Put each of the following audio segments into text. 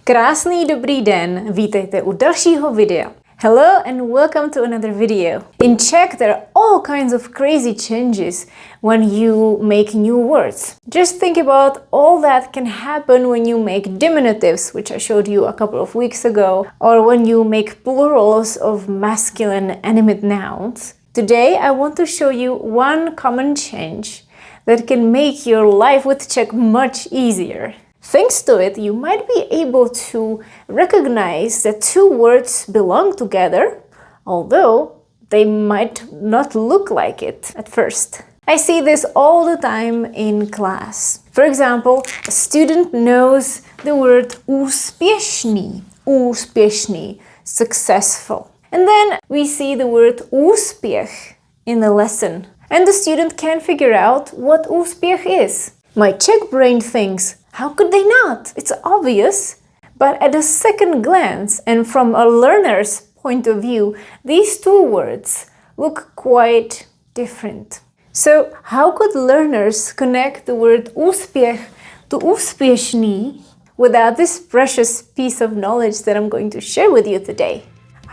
Krásný dobrý den, vítejte u dalšího videa. Hello and welcome to another video. In Czech there are all kinds of crazy changes when you make new words. Just think about all that can happen when you make diminutives, which I showed you a couple of weeks ago, or when you make plurals of masculine animate nouns. Today I want to show you one common change that can make your life with Czech much easier. Thanks to it, you might be able to recognize that two words belong together, although they might not look like it at first. I see this all the time in class. For example, a student knows the word úspěšný, úspěšný, successful. And then we see the word úspěch in the lesson. And the student can't figure out what úspěch is. My Czech brain thinks, how could they not? It's obvious. But at a second glance, and from a learner's point of view, these two words look quite different. So how could learners connect the word úspěch to úspěšný without this precious piece of knowledge that I'm going to share with you today?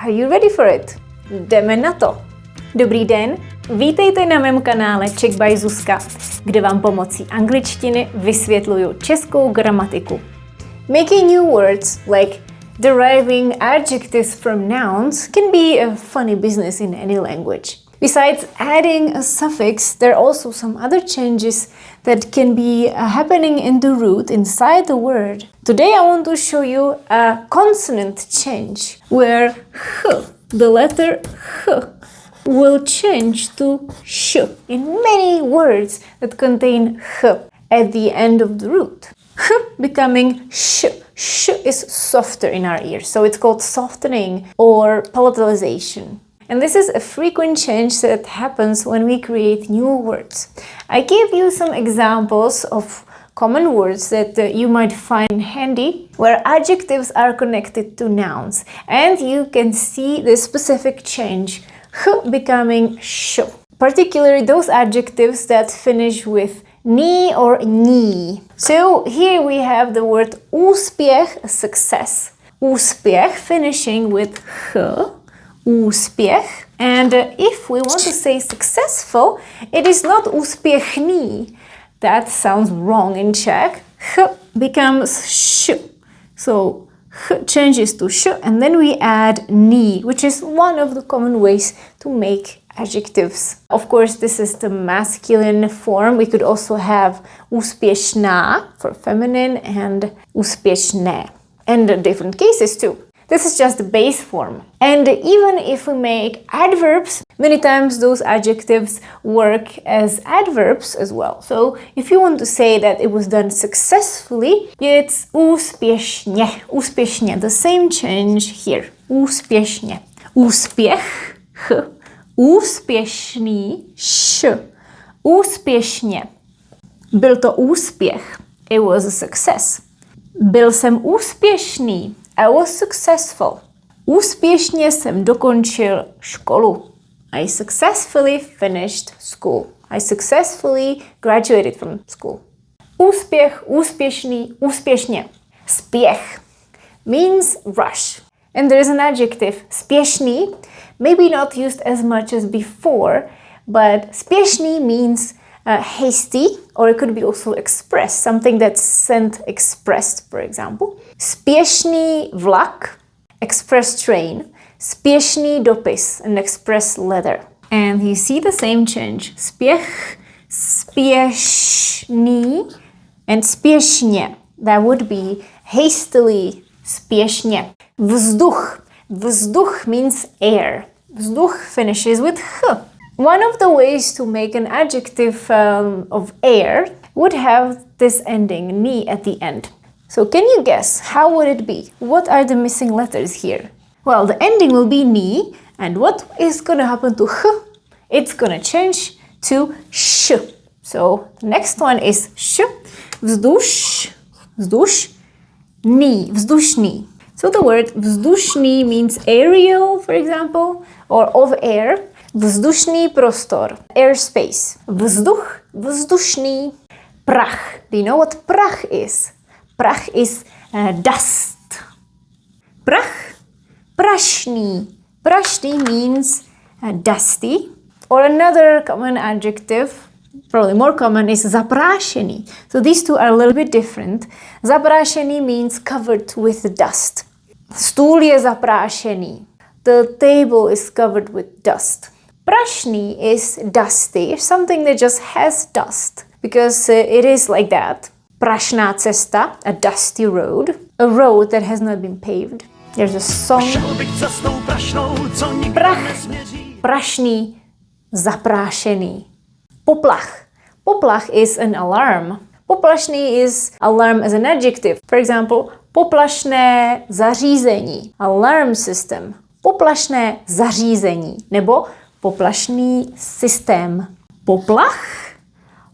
Are you ready for it? Jdeme na to! Dobrý den, vítejte na mém kanále Czech by Zuzka, kde vám pomocí angličtiny vysvětluju českou gramatiku. Making new words like deriving adjectives from nouns can be a funny business in any language. Besides adding a suffix, there are also some other changes that can be happening in the root inside the word. Today I want to show you a consonant change where h, the letter h, will change to sh in many words that contain h at the end of the root. H becoming sh. Sh is softer in our ears, so it's called softening or palatalization. And this is a frequent change that happens when we create new words. I gave you some examples of common words that you might find handy, where adjectives are connected to nouns. And you can see the specific change, h becoming sh. Particularly those adjectives that finish with ni or ni. So here we have the word úspěch, success. Úspěch finishing with h. Úspěch. And if we want to say successful, it is not úspěšný. That sounds wrong in Czech. H becomes sh. So h changes to sh, and then we add ni, which is one of the common ways to make adjectives. Of course, this is the masculine form. We could also have úspěšná for feminine and úspěšné. And different cases too. This is just the base form. And even if we make adverbs, many times those adjectives work as adverbs as well. So if you want to say that it was done successfully, it's úspěšně. Úspěšně. The same change here. Úspěšně. Úspěch. H. Úspěšný. Š. Úspěšně. Byl to úspěch. It was a success. Byl jsem úspěšný. I was successful. Úspěšně jsem dokončil školu. I successfully finished school. I successfully graduated from school. Úspěch, úspěšný, úspěšně. Spěch means rush. And there is an adjective, spěšný, maybe not used as much as before, but spěšný means hasty, or it could be also express, something that's sent expressed, for example. Spěšný vlak, express train. Spěšný dopis, an express letter. And you see the same change. Spěch, spěšný, and spěšně. That would be hastily, spěšně. Vzduch. Vzduch means air. Vzduch finishes with h. One of the ways to make an adjective of air would have this ending, ni, at the end. So can you guess, how would it be? What are the missing letters here? Well, the ending will be ni, and what is going to happen to h? It's going to change to sh. So the next one is sh. Vzduš, vzduš, ni, vzdušný. So the word vzdušný means aerial, for example, or of air. Vzdušný prostor, airspace. Vzduch, vzdušný. Prach. Do you know what prach is? Prach is dust. Prach, prašný. Prašný means dusty. Or another common adjective, probably more common, is zaprášený. So these two are a little bit different. Zaprášený means covered with dust. Stůl je zaprášený. The table is covered with dust. Prašný is dusty, something that just has dust, because it is like that. Prašná cesta, a dusty road, a road that has not been paved. There's a song. Prach, prašný, zaprášený. Poplach. Poplach is an alarm. Poplašný is alarm as an adjective. For example, poplašné zařízení, alarm system. Poplašné zařízení nebo poplašný systém. Poplach,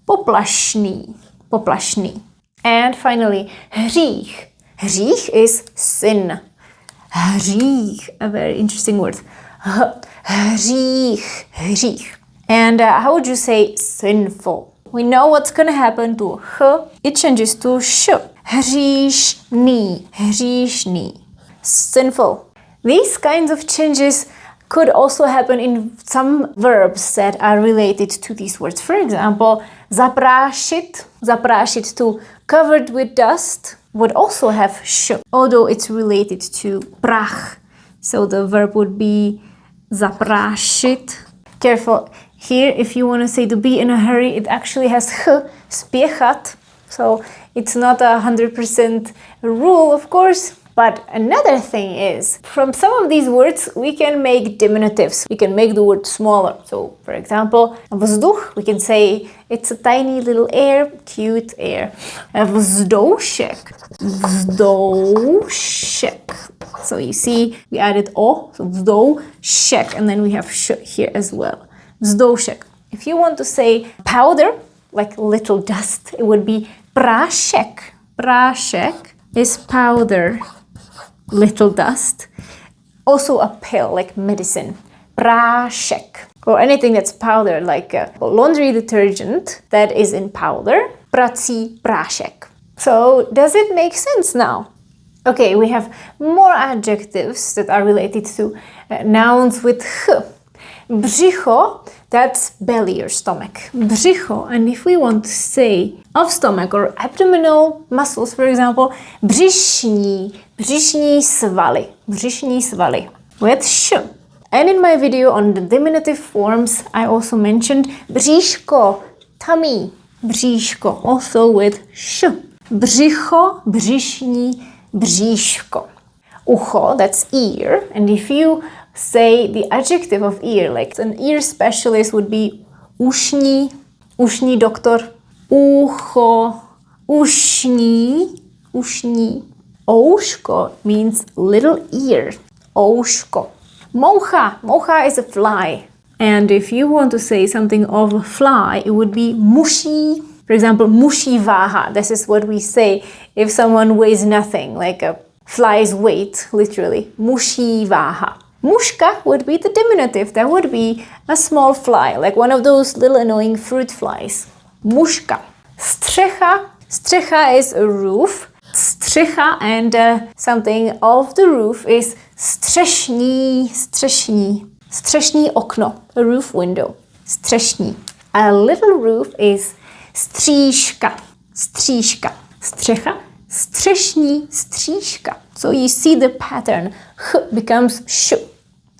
poplašný, poplašný. And finally, hřích. Hřích is sin. Hřích, a very interesting word. Hřích, hřích. And how would you say sinful? We know what's going to happen to h. It changes to sh. Hříšný, hříšný. Sinful. These kinds of changes could also happen in some verbs that are related to these words. For example, zaprášit, zaprášit to covered with dust would also have sh, although it's related to prach. So the verb would be zaprášit. Careful. Here, if you want to say to be in a hurry, it actually has h, spěchat. So it's not 100% rule, of course. But another thing is, from some of these words, we can make diminutives. We can make the word smaller. So, for example, vzduch, we can say it's a tiny little air, cute air. Vzdoušek, vzdoušek. So you see, we added o, so vzdoušek, and then we have sh here as well. Vzdoušek. If you want to say powder, like little dust, it would be prášek. Prášek is powder. Little dust. Also a pill, like medicine. Prášek. Or anything that's powder, like laundry detergent that is in powder. Prací prášek. So, does it make sense now? Okay, we have more adjectives that are related to nouns with ch. Břicho, that's belly or stomach. Břicho, and if we want to say of stomach or abdominal muscles, for example, břišní, břišní svaly, břišní svaly, with sh. And in my video on the diminutive forms, I also mentioned bříško, tummy, bříško, also with sh. Břicho, břišní, bříško. Ucho, that's ear, and if you say the adjective of ear, like an ear specialist would be ušní, ušní doktor, ucho, ušní, ušní. Ouško means little ear, ouško. Moucha, moucha is a fly. And if you want to say something of a fly, it would be muší. For example, muší váha. This is what we say if someone weighs nothing, like a fly's weight, literally. Muší váha. Muška would be the diminutive. That would be a small fly, like one of those little annoying fruit flies. Muška. Střecha. Střecha is a roof. Střecha and something of the roof is střešní. Střešní. Střešní okno. A roof window. Střešní. A little roof is stříška. Stříška. Střecha. Střešní stříška. So you see the pattern. H becomes sh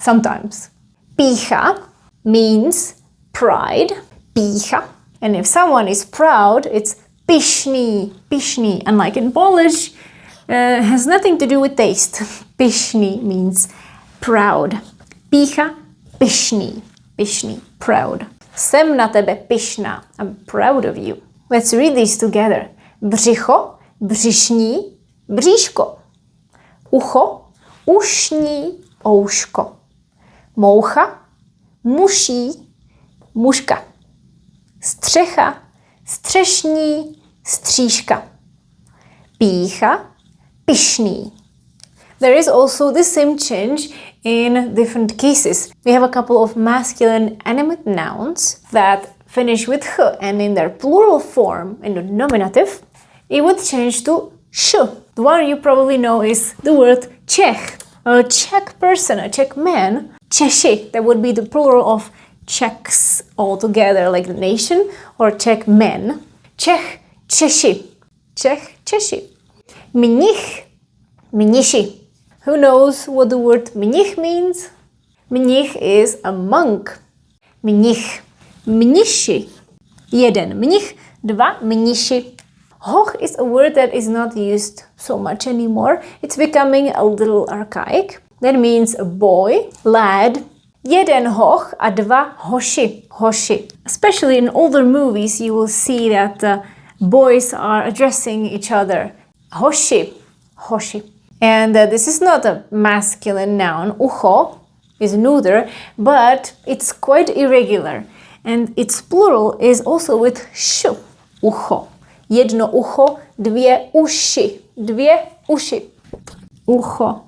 sometimes. Pícha means pride. Pícha. And if someone is proud, it's pyšný. Pyšný. And like in Polish, has nothing to do with taste. Pyšný means proud. Pícha, pyšný. Pyšný, proud. Jsem na tebe pyšná. I'm proud of you. Let's read these together. Břicho, břišní, bříško. Ucho, ušní, ouško. Moucha, muší, muška. Střecha, střešní, stříška. Pícha, pyšný. There is also the same change in different cases. We have a couple of masculine animate nouns that finish with h, and in their plural form, in the nominative, it would change to sh. The one you probably know is the word Czech. A Czech person, a Czech man, Češi, that would be the plural of Czechs altogether, like the nation, or Czech men. Czech, Češi. Czech, Češi. Mnich, mniši. Who knows what the word mnich means? Mnich is a monk. Mnich. Mniši. Jeden mnich, dva mniši. Hoch is a word that is not used so much anymore. It's becoming a little archaic. That means a boy, lad. Jeden hoch a dva hoši. Hoši. Especially in older movies, you will see that boys are addressing each other. Hoši. Hoši. And this is not a masculine noun. Ucho is neuter, but it's quite irregular. And its plural is also with š. Ucho. Jedno ucho, dvě uši. Dvě uši. Ucho.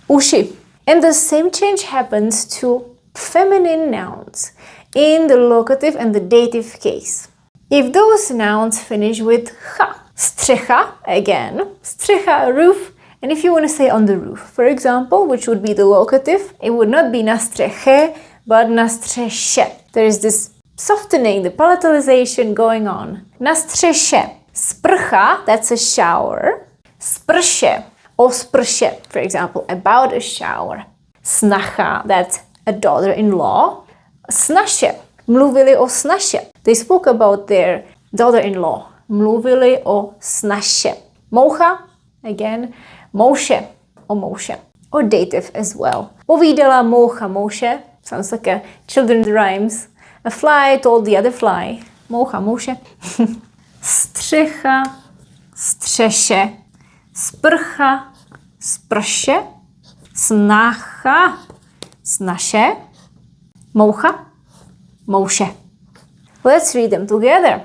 Uši. And the same change happens to feminine nouns in the locative and the dative case. If those nouns finish with cha, střecha, again, střecha, a roof, and if you want to say on the roof, for example, which would be the locative, it would not be na střeche, but na střeše. There is this softening, the palatalization going on. Na střeše. Sprcha, that's a shower. Sprše, o sprše, for example, about a shower. Snacha, that's a daughter-in-law. Snaše, mluvili o snaše. They spoke about their daughter-in-law. Mluvili o snaše. Moucha, again, mouše, o mouše. Or dative as well. Povídala moucha mouše. Sounds like a children's rhymes. A fly told the other fly. Moucha mouše. Střecha, střeše. Sprcha, sprše. Snacha, snaše. Moucha, mouše. Let's read them together.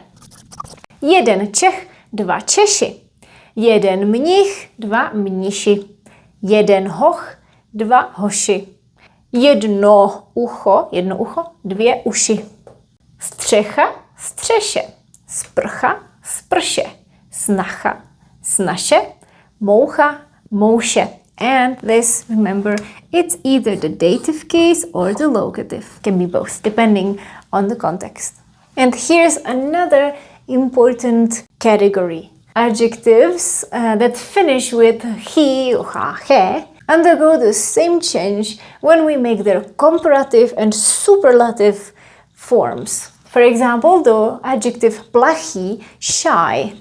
Jeden Čech, dva Češi. Jeden mnich, dva mniši. Jeden hoch, dva hoši. Jedno ucho, dvě uši. Střecha, střeše. Sprcha, sprše. Snacha, snaše. Moucha, mouše. And this, remember, it's either the dative case or the locative. Can be both, depending on the context. And here's another important category. Adjectives that finish with he or ha, he undergo the same change when we make their comparative and superlative forms. For example, the adjective plachý, shy.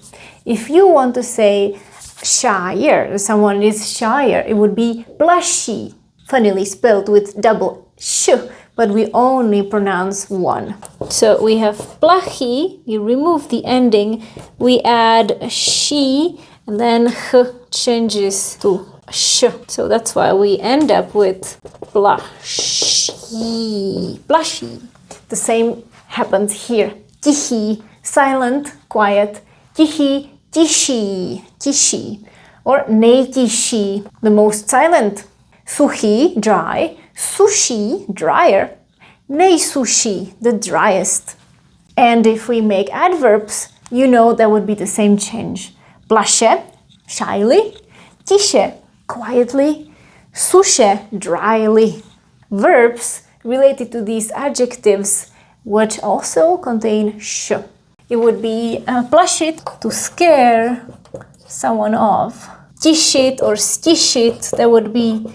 If you want to say shyer, someone is shyer, it would be plaší, funnily spelled with double sh, but we only pronounce one. So we have plachý, we remove the ending, we add she, and then h changes to sh. So that's why we end up with plaší. Plaší. The same happens here. Tichý, silent, quiet. Tichý, tiší, tiší. Or nejtiší, the most silent. Suchý, dry. Suší, drier. Nejsuší, the driest. And if we make adverbs, you know that would be the same change. Plaše, shyly. Tiše, quietly. Suše, dryly. Verbs related to these adjectives which also contain sh. It would be plašit, to scare someone off. Tišit or stišit, that would be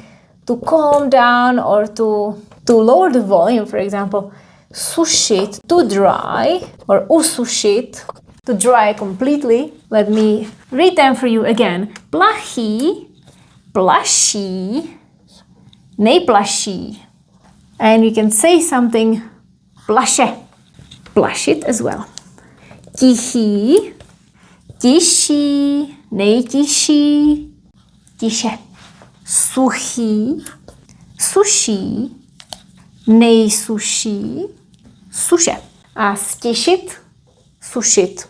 to calm down or to lower the volume, for example. Sušit, to dry, or usušit, to dry completely. Let me read them for you again. Plachý, plaší, nejplaší. And you can say something plaše, plašit as well. Tichý, tiší, nejtiší, tiše. Suchý, suší, nejsuší, suše. A stišit, sušit.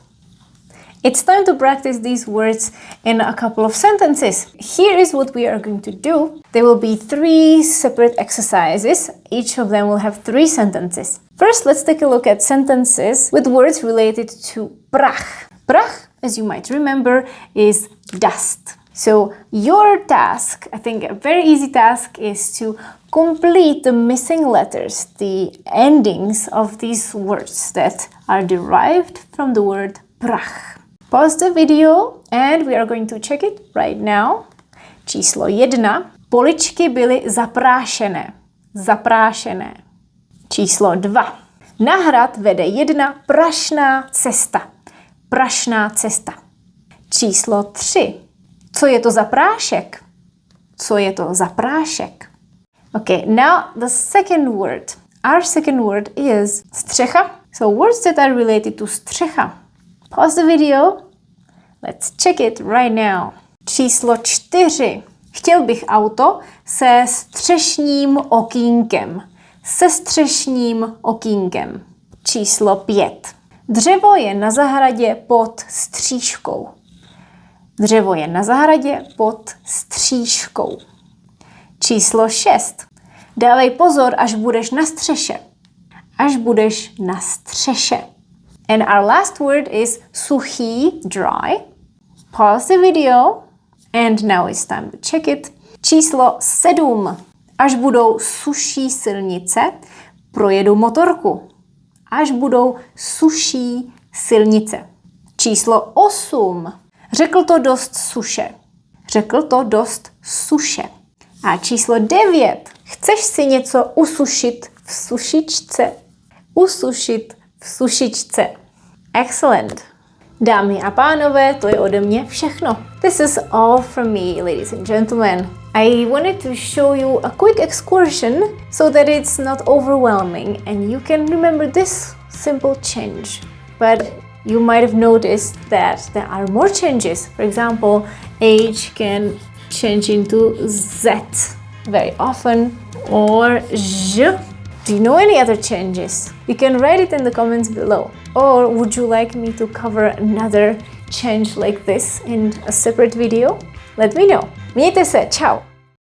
It's time to practice these words in a couple of sentences. Here is what we are going to do. There will be 3 separate exercises. Each of them will have 3 sentences. First, let's take a look at sentences with words related to prach. Prach, as you might remember, is dust. So your task, I think a very easy task, is to complete the missing letters, the endings of these words that are derived from the word prach. Pause the video and we are going to check it right now. Číslo 1. Poličky byly zaprášené. Zaprášené. Číslo 2. Na hrad vede jedna prašná cesta. Prašná cesta. Číslo 3. Co je to za prášek? Co je to za prášek? Okay, now the second word. Our second word is střecha. So words that are related to střecha. Pause the video. Let's check it right now. Číslo 4. Chtěl bych auto se střešním okýnkem. Se střešním okýnkem. Číslo 5. Dřevo je na zahradě pod stříškou. Dřevo je na zahradě pod stříškou. Číslo 6. Dávej pozor, až budeš na střeše. Až budeš na střeše. And our last word is suchý, dry. Pause the video. And now it's time to check it. Číslo 7. Až budou suší silnice, projedu motorku. Až budou suší silnice. Číslo 8. Řekl to dost suše. Řekl to dost suše. A číslo 9. Chceš si něco usušit v sušičce. Usušit v sušičce. Excellent. Dámy a pánové, to je ode mě všechno. This is all from me, ladies and gentlemen. I wanted to show you a quick excursion so that it's not overwhelming and you can remember this simple change. But you might have noticed that there are more changes. For example, H can change into Z very often, or J. Do you know any other changes? You can write it in the comments below. Or would you like me to cover another change like this in a separate video? Let me know. Mějte se, čau!